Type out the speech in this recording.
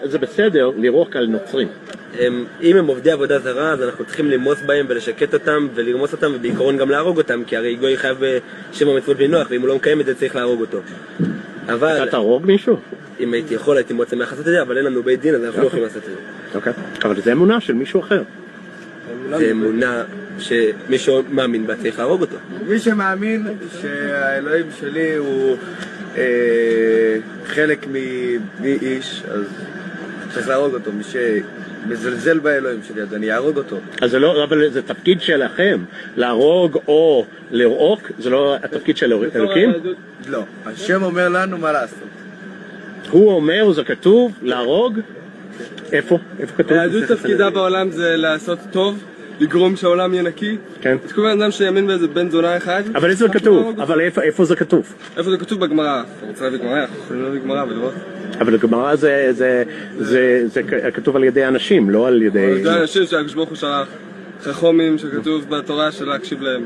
זה בסדר לירוק על נוצרים. אם הם עובדי עבודה זרה, אז אנחנו צריכים למוס בהם ולשקט אותם ולרמוס אותם, ובעיקרון גם להרוג אותם, כי הרי גוי חייב בשם מצוות בני נוח, ואם הוא לא מקיים את זה צריך להרוג אותו. אבל... אתה תהרוג מישהו? אם הייתי יכול, הייתי מאוד שמח לעשות את זה, אבל אין לנו בית דין, אז אנחנו לא יכולים לעשות את זה. אוקיי. אבל זה אמונה של מישהו אחר. זה אמונה שמישהו מאמין בה צריך להרוג אותו. מי שמאמין שהאלוהים שלי הוא חלק מאיש, אז צריך להרוג אותו. מי שמזלזל באלוהים שלי, אז אני אהרוג אותו. אז זה לא, אבל זה תפקיד שלכם. להרוג או לרעוק, זה לא התפקיד של אלוקים? לא. השם אומר לנו מה לעשות. הוא אומר, זה כתוב, להרוג? איפה? איפה כתוב? היהדות תפקידה בעולם זה לעשות טוב, לגרום שהעולם יהיה נקי. כן. אז כל אדם שיאמין באיזה בן זונה אחד. אבל איזה כתוב? אבל איפה זה כתוב? איפה זה כתוב? בגמרא. אתה רוצה להביא גמרא? אנחנו יכולים להביא גמרא ולראות. אבל הגמרא זה כתוב על ידי אנשים, לא על ידי... על ידי אנשים שהקדוש ברוך הוא שלח חכמים שכתוב בתורה של להקשיב להם.